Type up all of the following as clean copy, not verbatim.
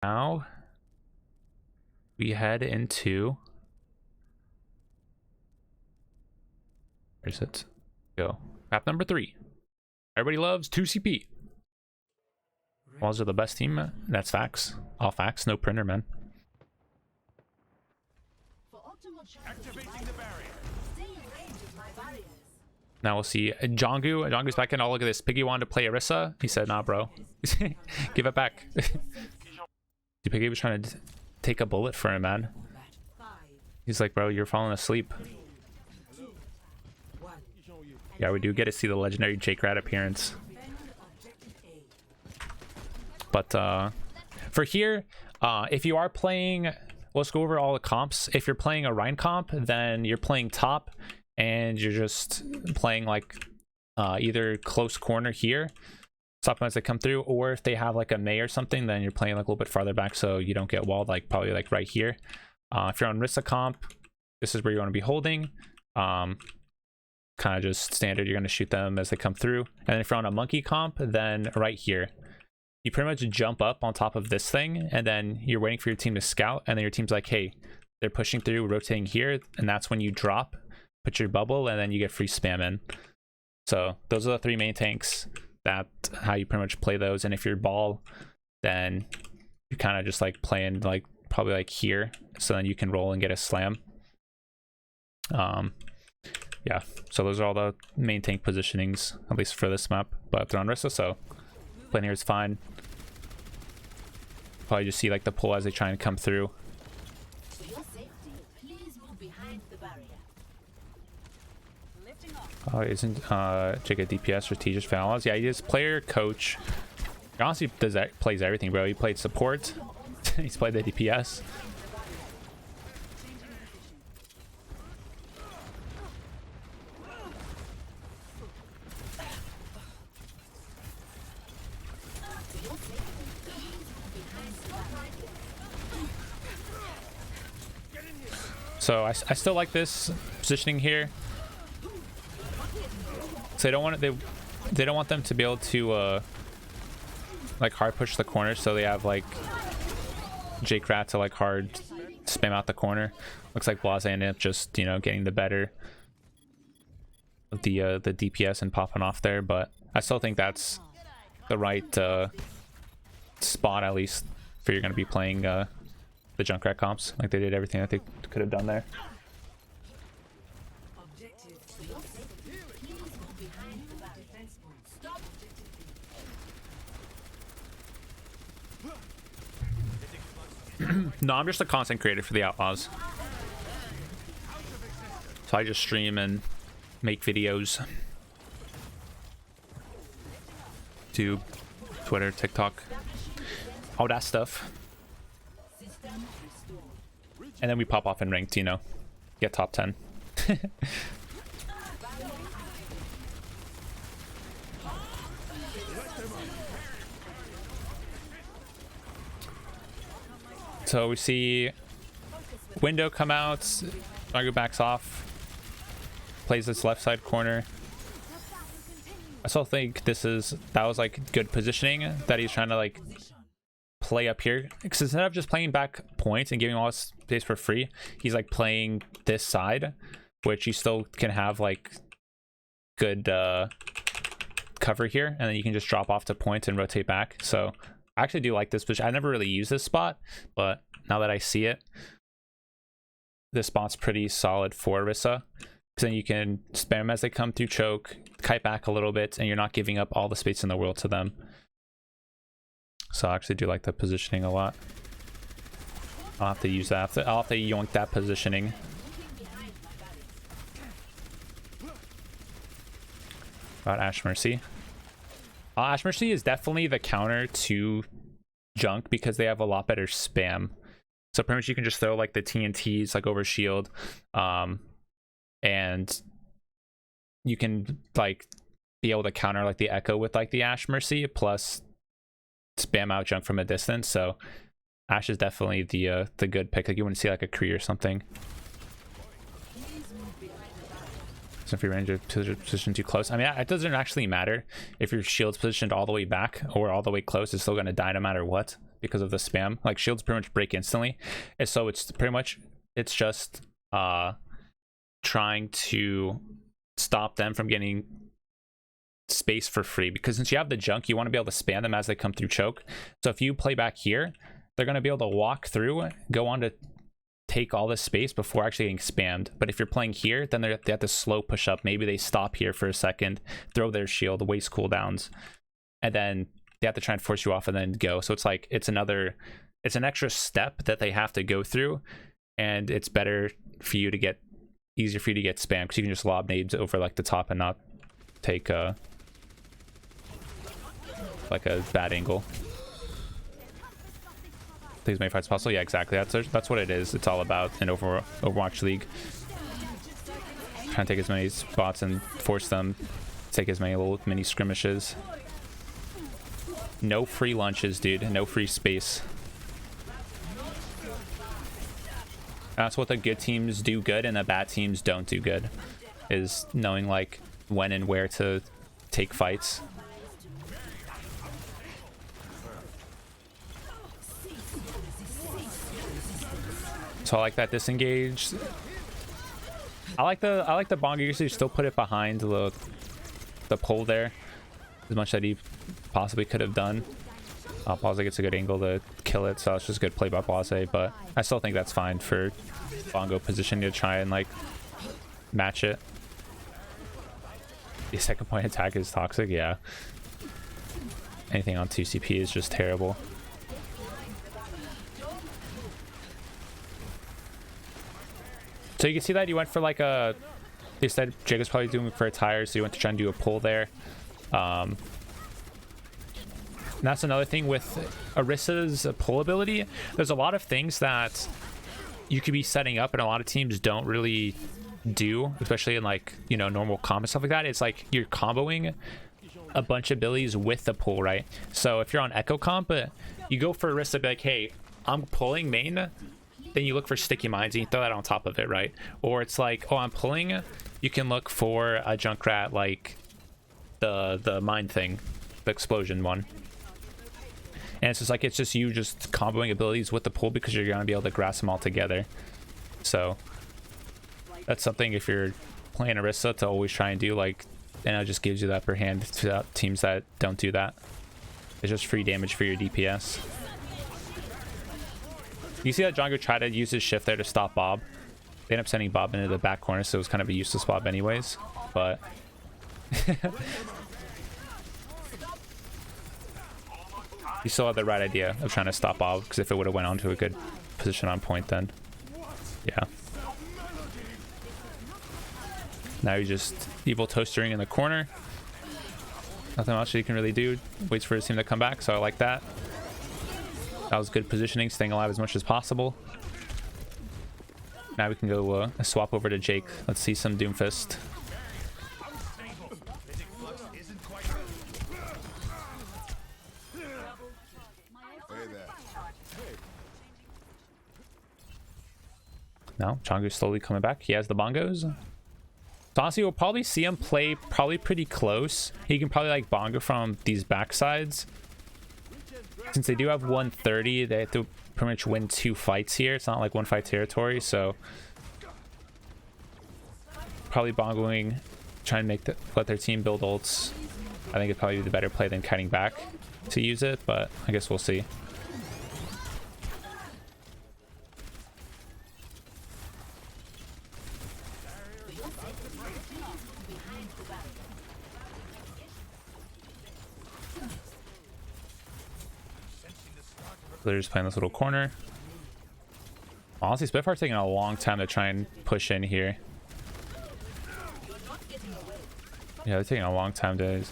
Now we head into, where's it go, map number 3. Everybody loves 2CP. Outlaws are the best team. That's facts. All facts, no printer, man. Now we'll see JJANGGU. JJANGGU's back in. Oh, look at this. Piggy wanted to play Orisa. He said, nah, bro. Give it back. Piggy was trying to take a bullet for him, man. He's like, bro, you're falling asleep. Yeah, we do get to see the legendary JKrat appearance. But for here, if you are playing, let's go over all the comps. If you're playing a Rhine comp, then you're playing top and you're just playing like either close corner here, stop as they come through, or if they have like a May or something, then you're playing like a little bit farther back so you don't get walled, like probably like right here. If you're on Rissa comp, this is where you want to be holding. Kind of just standard, you're going to shoot them as they come through. And if you're on a monkey comp, then right here, you pretty much jump up on top of this thing, and then you're waiting for your team to scout, and then your team's like, hey, they're pushing through, rotating here, and that's when you drop, put your bubble, and then you get free spam in. So those are the 3 main tanks. That's how you pretty much play those. And if you're ball, then you kind of just like playing like probably like here, so then you can roll and get a slam. Yeah, so those are all the main tank positionings, at least for this map. But they're on Rissa, so playing here is fine. Probably just see like the pull as they try and come through. Oh, isn't Jake a DPS strategist for Outlaws? Yeah, he is player, coach. He honestly plays everything, bro. He played support. He's played the DPS. So I still like this positioning here. So they don't want it, they don't want them to be able to like hard push the corner, so they have like JKrat to like hard spam out the corner. Looks like Blase ended up just, you know, getting the better of the DPS and popping off there, but I still think that's the right spot, at least for you're going to be playing the Junkrat comps. Like they did everything I think could have done there. No, I'm just a content creator for the Outlaws. So I just stream and make videos. YouTube, Twitter, TikTok, all that stuff. And then we pop off in ranked, you know, get top 10. So we see window come out, JJANGGU backs off, plays this left side corner. I still think that was like good positioning that he's trying to like play up here, because instead of just playing back points and giving all his space for free, he's like playing this side, which you still can have like good cover here, and then you can just drop off to points and rotate back. So I actually do like this position. I never really used this spot, but now that I see it, this spot's pretty solid for Orisa, because then you can spam as they come through, choke, kite back a little bit, and you're not giving up all the space in the world to them. So I actually do like the positioning a lot. I'll have to use that. I'll have to yoink that positioning. About Ash Mercy. Ash Mercy is definitely the counter to Junk, because they have a lot better spam. So pretty much you can just throw like the TNTs like over shield, and you can like be able to counter like the echo with like the Ash Mercy, plus spam out Junk from a distance. So Ash is definitely the good pick. Like you wouldn't see like a Kree or something. So if your ranger position too close, I mean, it doesn't actually matter if your shield's positioned all the way back or all the way close. It's still going to die no matter what. because of the spam. Like shields pretty much break instantly, and so it's pretty much just trying to stop them from getting space for free, because since you have the junk, you want to be able to spam them as they come through choke. So if you play back here, they're going to be able to walk through, go on to take all this space before actually getting spammed. But if you're playing here, then they have to slow push up. Maybe they stop here for a second, throw their shield, waste cooldowns, and then they have to try and force you off and then go. So it's like it's an extra step that they have to go through, and it's better for you to get easier for you to get spammed, because you can just lob nades over like the top and not take like a bad angle. Take as many fights as possible. Yeah, exactly. That's what it is. It's all about in Overwatch League. Trying to take as many spots and force them to take as many little mini skirmishes. No free lunches, dude. No free space. That's what the good teams do good and the bad teams don't do good, is knowing like when and where to take fights. So I like that disengage. I like the bongo usually still put it behind the pole there as much that he possibly could have done. Blase gets a good angle to kill it, so it's just good play by Blase, but I still think that's fine for bongo position to try and like match it. The second point attack is toxic, yeah. Anything on 2 CP is just terrible. So you can see that you went for like a, they said Jig was probably doing for a tire, so you went to try and do a pull there. And that's another thing with Orisa's pull ability. There's a lot of things that you could be setting up and a lot of teams don't really do, especially in like, you know, normal comp and stuff like that. It's like you're comboing a bunch of abilities with the pull, right? So if you're on Echo comp, you go for Orisa, be like, hey, I'm pulling main. Then you look for sticky mines and you throw that on top of it, right? Or it's like, oh, I'm pulling. You can look for a Junkrat like the mine thing, the explosion one. And it's just like, it's just you just comboing abilities with the pull because you're gonna be able to grasp them all together. So that's something if you're playing Orisa to always try and do, like, and it just gives you the upper hand to teams that don't do that. It's just free damage for your DPS. You see that JJANGGU tried to use his shift there to stop Bob. They ended up sending Bob into the back corner, so it was kind of a useless Bob anyways. But you still had the right idea of trying to stop Bob, because if it would have went on to a good position on point, then yeah. Now you're just evil toastering in the corner. Nothing else you can really do. Waits for his team to come back, so I like that. That was good positioning, staying alive as much as possible. Now we can go swap over to Jake. Let's see some Doomfist. Now JJANGGU's slowly coming back. He has the bongos. So honestly, we'll probably see him play probably pretty close. He can probably like bongo from these backsides. Since they do have 130, they have to pretty much win 2 fights here. It's not like 1 fight territory, so probably bongoing, trying to let their team build ults. I think it'd probably be the better play than kiting back to use it, but I guess we'll see. They're just playing this little corner. Honestly, Spitfire's taking a long time to try and push in here. Yeah, they're taking a long time to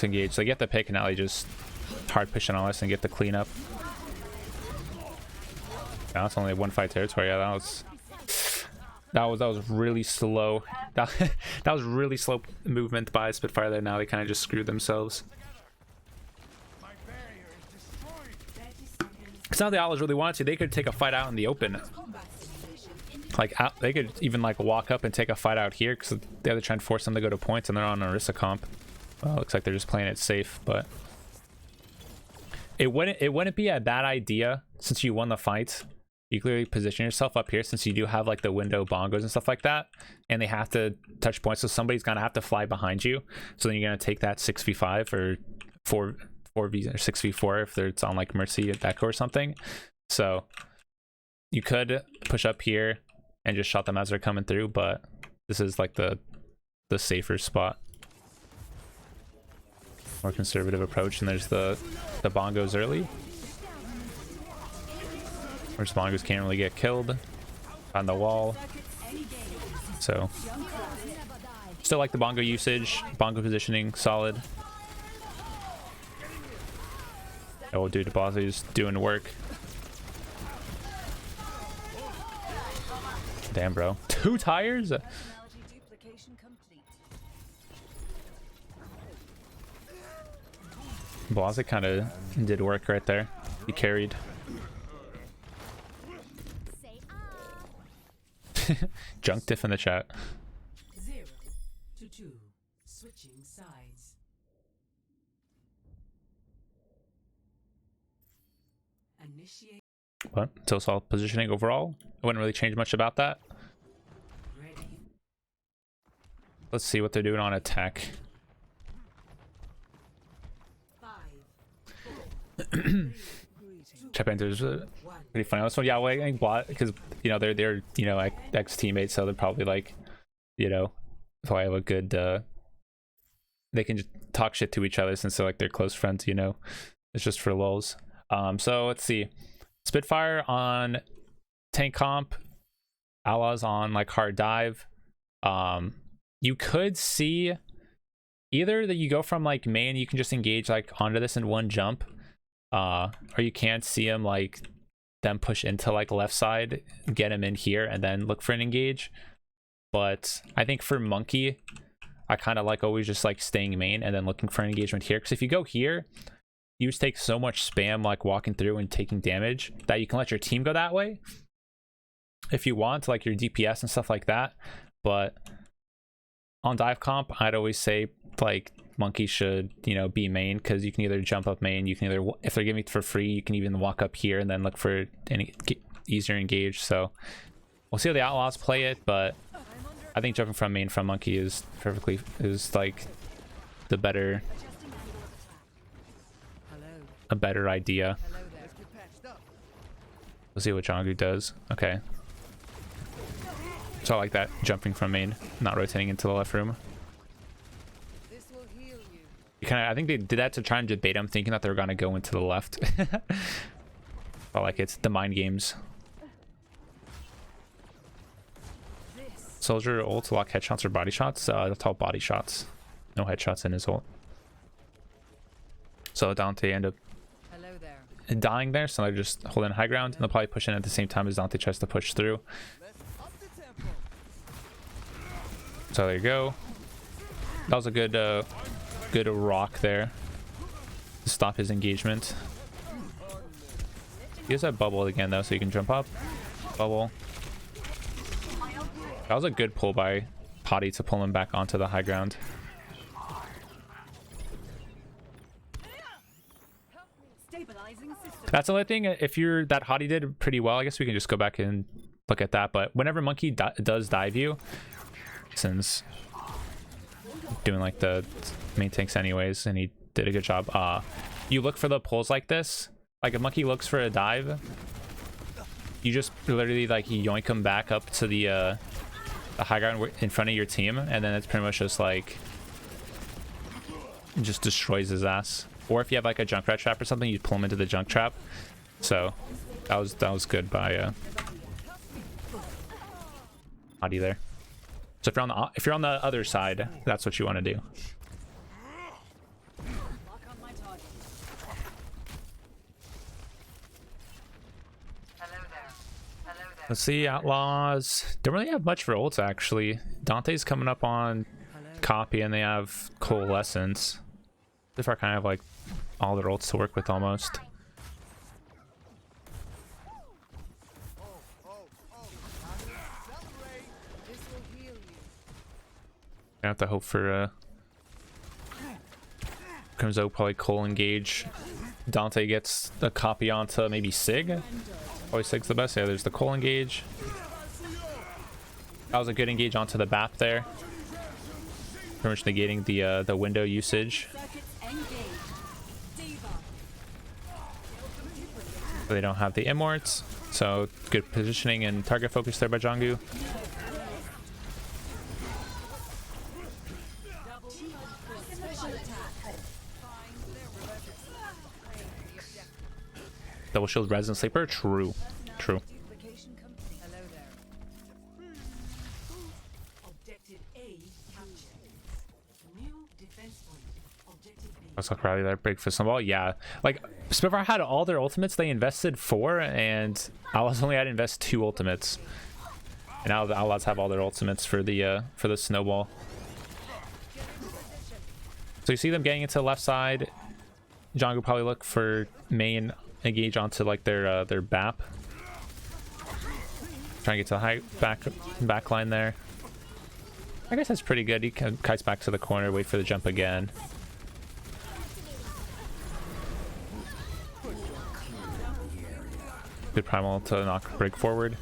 engage. So they get the pick and now they just hard pushing on us and get the cleanup. Now it's only 1 fight territory. Yeah, that was really slow. That was really slow movement by Spitfire there. Now they kind of just screwed themselves. It's not the Outlaws really wanted to. They could take a fight out in the open. Like, they could even like walk up and take a fight out here because the other trying to force them to go to points and they're on Orisa comp. Well, looks like they're just playing it safe, but it wouldn't be a bad idea since you won the fight. You clearly position yourself up here since you do have like the window bongos and stuff like that, and they have to touch points, so somebody's gonna have to fly behind you. So then you're gonna take that 6v5 or 4v or 6v4 if it's on like Mercy at Deco or something. So you could push up here and just shot them as they're coming through, but this is like the safer spot. More conservative approach, and there's the bongos early. Which bongos can't really get killed on the wall. So still like the bongo usage, bongo positioning, solid. Oh, dude, Bozzy's doing work. Damn, bro. 2 tires? Bozzy kind of did work right there. He carried. Junk diff in the chat. 0 to 2. Switching sides. Initiate. What? So solid positioning overall. I wouldn't really change much about that. Ready. Let's see what they're doing on attack. 5, 4, Chip enters pretty funny on this one. Yeah, well, I think bot because you know they're you know ex teammates, so they're probably like, you know, probably have a good they can just talk shit to each other since they're like they're close friends, you know. It's just for lulz. So let's see. Spitfire on tank comp, Outlaws on like hard dive. You could see either that you go from like main, you can just engage like onto this in one jump, or you can't see him like them push into like left side, get him in here, and then look for an engage. But I think for Monkey, I kind of like always just like staying main and then looking for an engagement here, because if you go here, you just take so much spam like walking through and taking damage that you can let your team go that way if you want, like your DPS and stuff like that. But on dive comp, I'd always say like Monkey should, you know, be main, because you can either jump up main, you can either, if they're giving it for free, you can even walk up here and then look for any easier engage. So we'll see how the Outlaws play it, but I think jumping from main from Monkey is like the better, a better idea. We'll see what JJANGGU does. Okay. So I like that, jumping from main, not rotating into the left room. You kind of, I think they did that to try and debate him, thinking that they were gonna go into the left. I like it's the mind games. Soldier ult lock headshots or body shots. That's all body shots. No headshots in his ult. So Dante ended up dying there, so they're just holding high ground, and they'll probably push in at the same time as Dante tries to push through. So there you go. That was a good good rock there to stop his engagement. He has that bubble again though, so you can jump up. Bubble. That was a good pull by Potty to pull him back onto the high ground. That's the only thing. If you're that Hottie did pretty well, I guess we can just go back and look at that. But whenever Monkey does dive you, since doing like the main tanks anyways, and he did a good job, you look for the pulls like this. Like if Monkey looks for a dive, you just literally like yoink him back up to the high ground in front of your team, and then it's pretty much just like just destroys his ass. Or if you have like a Junkrat trap or something, you pull him into the junk trap. So that was good by Adi there. So if you're on the other side, that's what you want to do. Let's see, Outlaws don't really have much for ults actually. Dante's coming up on copy, and they have coalescence. If I kind of like all their ults to work with almost. I have to hope for Crimzo probably coal engage Dante gets a copy onto maybe Sig. Always Sig's the best. Yeah, there's the Cole engage. That was a good engage onto the BAP there. Pretty much negating the window usage. They don't have the immorts, so good positioning and target focus there by JJANGGU. Double shield res and sleeper. True. True. Looks like Rally there, big for snowball. Yeah, like Spitfire had all their ultimates. They invested 4, and Outlaws only had to invest 2 ultimates. And now the Outlaws have all their ultimates for the snowball. So you see them getting into the left side. JJANGGU probably look for main engage onto like their BAP. Trying to get to the high back line there. I guess that's pretty good. He kites back to the corner, wait for the jump again. Good primal to knock break forward.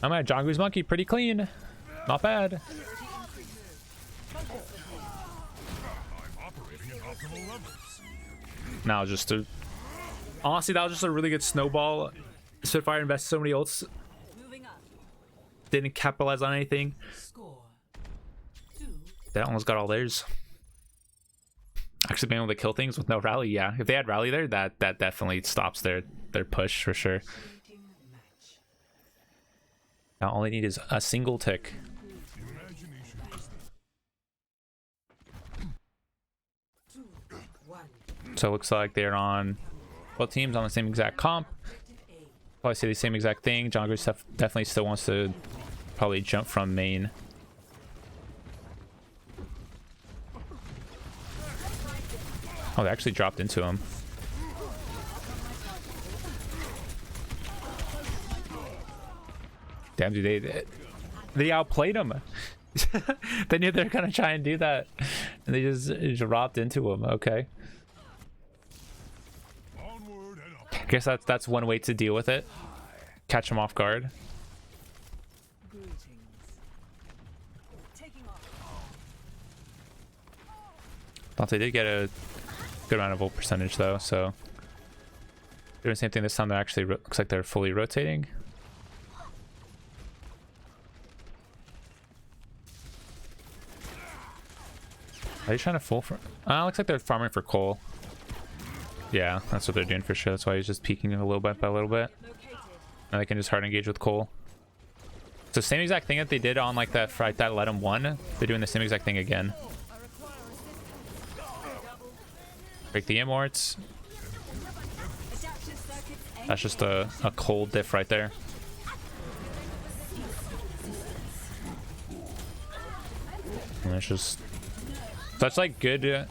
I'm at JJANGGU's monkey, pretty clean. Not bad. Now just to honestly, that was just a really good snowball. Spitfire invested so many ults. Didn't capitalize on anything. They almost got all theirs. Actually being able to kill things with no rally, yeah. If they had rally there, that definitely stops their push for sure. Now all they need is a single tick. So it looks like they're on both teams on the same exact comp. Probably say the same exact thing. JJANGGU definitely still wants to probably jump from main. Oh, they actually dropped into him. Damn, dude, they outplayed him. They knew they were gonna try and do that, and they just dropped into him. Okay. I guess that's one way to deal with it. Catch him off guard. Dante did get a good amount of ult percentage though, so doing the same thing this time. They're actually looks like they're fully rotating. Are they trying to full for? Looks like they're farming for Cole. Yeah, that's what they're doing for sure. That's why he's just peeking a little bit by a little bit. And they can just hard engage with Cole. It's the same exact thing that they did on like that fight that let him won. They're doing the same exact thing again. Break the immorts. That's just a cold diff right there. And it's just such like good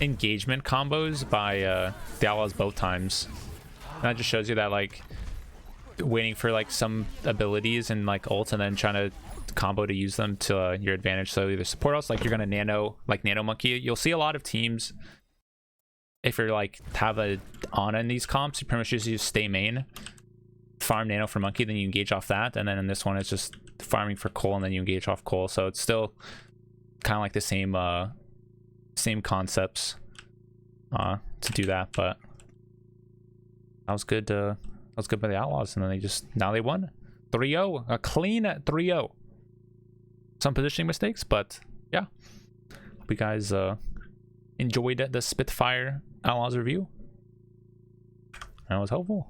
engagement combos by the Outlaws both times. And that just shows you that like waiting for like some abilities and like ults and then trying to combo to use them to your advantage. So either support us like you're gonna nano monkey. You'll see a lot of teams, if you're like have a Ana in these comps, you pretty much just use stay main, farm nano for monkey, then you engage off that, and then in this one it's just farming for Cole and then you engage off Cole. So it's still kind of like the same concepts to do that, but that was good. That was good by the Outlaws, and then now they won 3-0, a clean 3-0. Some positioning mistakes, but yeah. Hope you guys enjoyed the Spitfire Outlaws review. That was helpful.